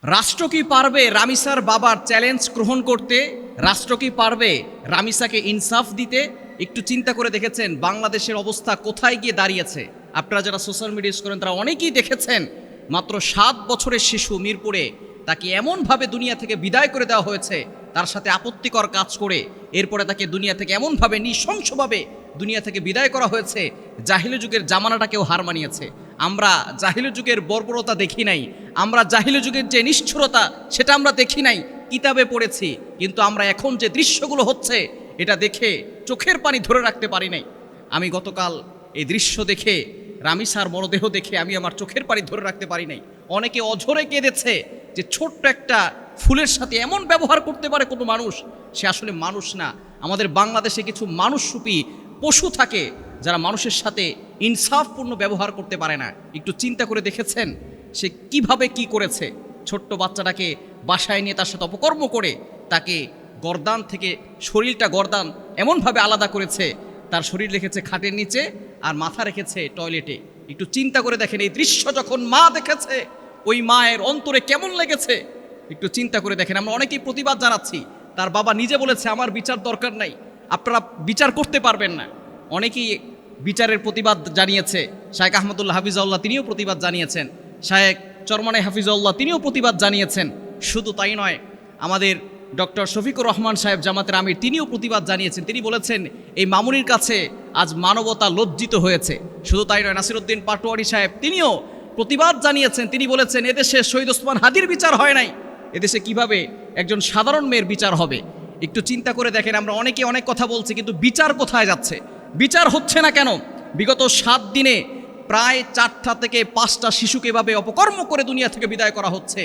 রাষ্ট্র কি পারবে রামিসার বাবার চ্যালেঞ্জ গ্রহণ করতে? রাষ্ট্র কি পারবে রামিসাকে ইনসাফ দিতে? একটু চিন্তা করে দেখেছেন বাংলাদেশের অবস্থা কোথায় গিয়ে দাঁড়িয়েছে? আপনারা যারা সোশ্যাল মিডিয়া ইউজ করেন তারা অনেকেই দেখেছেন মাত্র 7 বছরের শিশু মিরপুরে তাকে এমনভাবে দুনিয়া থেকে বিদায় করে দেওয়া হয়েছে, তার সাথে আপত্তিকর কাজ করে এরপরে তাকে দুনিয়া থেকে এমনভাবে নৃশংসভাবে দুনিয়া থেকে বিদায় করা হয়েছে, জাহিলি যুগের জামানাটাকেও হার মানিয়েছে। আমরা জাহিলি যুগের বর্বরতা দেখি নাই, আমরা জাহিলি যুগের যে নিষ্ঠুরতা সেটা আমরা দেখি নাই, কিতাবে পড়েছি, কিন্তু আমরা এখন যে দৃশ্যগুলো হচ্ছে এটা দেখে চোখের পানি ধরে রাখতে পারি নাই। আমি গতকাল এই দৃশ্য দেখে, রামিসার মরদেহ দেখে আমি আমার চোখের পানি ধরে রাখতে পারি নাই। অনেকে অঝরে কেঁদেছে যে ছোট্ট একটা ফুলের সাথে এমন ব্যবহার করতে পারে কোনো মানুষ, সে আসলে মানুষ না। আমাদের বাংলাদেশে কিছু মানুষরূপী পশু থাকে যারা মানুষের সাথে ইনসাফপূর্ণ ব্যবহার করতে পারে না। একটু চিন্তা করে দেখেছেন সে কিভাবে কি করেছে? ছোট্ট বাচ্চাটাকে বাসায় নিয়ে তার সাথে অপকর্ম করে তাকে গর্দান থেকে শরীরটা গর্দান এমনভাবে আলাদা করেছে, তার শরীর রেখেছে খাটের নিচে আর মাথা রেখেছে টয়লেটে। একটু চিন্তা করে দেখেন এই দৃশ্য যখন মা দেখেছে ওই মায়ের অন্তরে কেমন লেগেছে। একটু চিন্তা করে দেখেন। আমরা অনেকেই প্রতিবাদ জানাচ্ছি, তার বাবা নিজে বলেছে আমার বিচার দরকার নাই, আপনারা বিচার করতে পারবেন না। অনেকেই বিচারের প্রতিবাদ জানিয়েছে। শায়েখ আহমদুল্লাহ হাফিজাউল্লাহ তিনিও প্রতিবাদ জানিয়েছেন, শায়েখ চরমনাই হাফিজাউল্লাহ তিনিও প্রতিবাদ জানিয়েছেন। শুধু তাই নয়, আমাদের ডক্টর শফিকুর রহমান সাহেব জামাতের আমির তিনিও প্রতিবাদ জানিয়েছেন। তিনি বলেছেন এই মামুনির কাছে আজ মানবতা লজ্জিত হয়েছে। শুধু তাই নয়, নাসিরউদ্দিন পাটোয়ারি সাহেব তিনিও প্রতিবাদ জানিয়েছেন। তিনি বলেছেন এদেশে শহীদ ওসমান হাদির বিচার হয় নাই, এদেশে কিভাবে একজন সাধারণ মেয়ের বিচার হবে? একটু চিন্তা করে দেখেন। আমরা অনেকে অনেক কথা বলছি, কিন্তু বিচার কোথায় যাচ্ছে? বিচার হচ্ছে না কেন? বিগত 7 দিনে প্রায় 4টা থেকে 5টা শিশুকে এভাবে অপকর্ম করে দুনিয়া থেকে বিদায় করা হচ্ছে।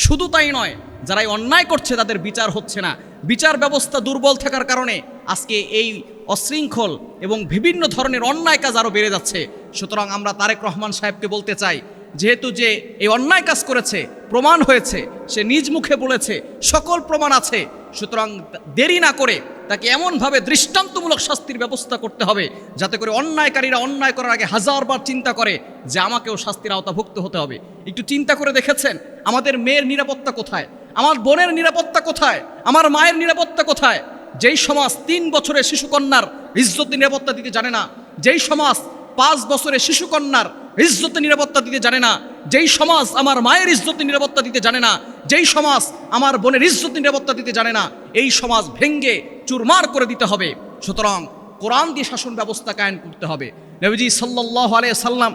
শুধু তাই নয়, যারাই অন্যায় করছে তাদের বিচার হচ্ছে না। বিচার ব্যবস্থা দুর্বল থাকার কারণে আজকে এই অশৃঙ্খল এবং বিভিন্ন ধরনের অন্যায় কাজ আরও বেড়ে যাচ্ছে। সুতরাং আমরা তারেক রহমান সাহেবকে বলতে চাই, যেহেতু যে এই অন্যায় কাজ করেছে প্রমাণ হয়েছে, সে নিজ মুখে বলেছে সকল প্রমাণ আছে, সুতরাং দেরি না করে তাকে এমনভাবে দৃষ্টান্তমূলক শাস্তির ব্যবস্থা করতে হবে যাতে করে অন্যায়কারীরা অন্যায় করার আগে 1000বার চিন্তা করে যে আমাকেও শাস্তির আওতাভুক্ত হতে হবে। একটু চিন্তা করে দেখেছেন আমাদের মেয়ের নিরাপত্তা কোথায়? আমার বোনের নিরাপত্তা কোথায়? আমার মায়ের নিরাপত্তা কোথায়? যেই সমাজ 3 বছরের শিশুকন্যার ইজ্জত নিরাপত্তা দিতে জানে না, যেই সমাজ 5 বছরের শিশুকন্যার ইজ্জতে নিরাপত্তা দিতে জানে না, যেই সমাজ আমার মায়ের ইজ্জতে নিরাপত্তা দিতে জানে না, যেই সমাজ আমার বোনের ইজ্জতে নিরাপত্তা দিতে জানে না, এই সমাজ ভেঙ্গে চুরমার করে দিতে হবে। সুতরাং কোরআন দিয়ে শাসন ব্যবস্থা কায়েম করতে হবে। নবীজি সাল্লাল্লাহু আলাইহি সাল্লাম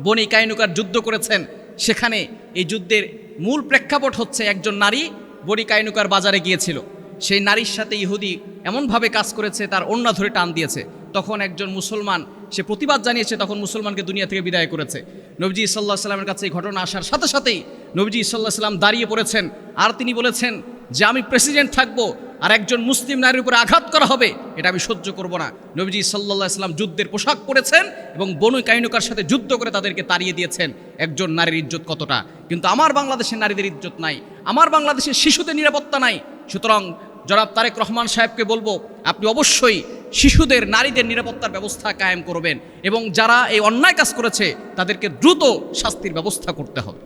বনি কাইনুকার যুদ্ধ করেছেন। সেখানে এই যুদ্ধের মূল প্রেক্ষাপট হচ্ছে একজন নারী বনি কাইনুকার বাজারে গিয়েছিল। সেই নারীর সাথে ইহুদি এমনভাবে কাজ করেছে, তার ওড়না ধরে টান দিয়েছে। তখন একজন মুসলমান সে প্রতিবাদ জানিয়েছে, তখন মুসলমানকে দুনিয়া থেকে বিদায় করেছে। নবীজি সাল্লাল্লাহু আলাইহি সাল্লামের কাছে এই ঘটনা আসার সাথে সাথেই নবীজি সাল্লাল্লাহু আলাইহি সাল্লাম দাঁড়িয়ে পড়েছেন, আর তিনি বলেছেন যে আমি প্রেসিডেন্ট থাকবো আর একজন মুসলিম নারীর উপরে আঘাত করা হবে, এটা আমি সহ্য করব না। নবীজি সাল্লাল্লাহু আলাইহি সাল্লাম যুদ্ধের পোশাক পরেছেন এবং বনু কাইনুকার সাথে যুদ্ধ করে তাদেরকে তাড়িয়ে দিয়েছেন। একজন নারীর ইজ্জত কতটা! কিন্তু আমার বাংলাদেশের নারীদের ইজ্জত নাই, আমার বাংলাদেশের শিশুদের নিরাপত্তা নাই। সুতরাং জনাব তারেক রহমান সাহেবকে বলবো, আপনি অবশ্যই শিশুদের, নারীদের নিরাপত্তার ব্যবস্থা কায়েম করবেন এবং যারা এই অন্যায় কাজ করেছে তাদেরকে দ্রুত শাস্তির ব্যবস্থা করতে হবে।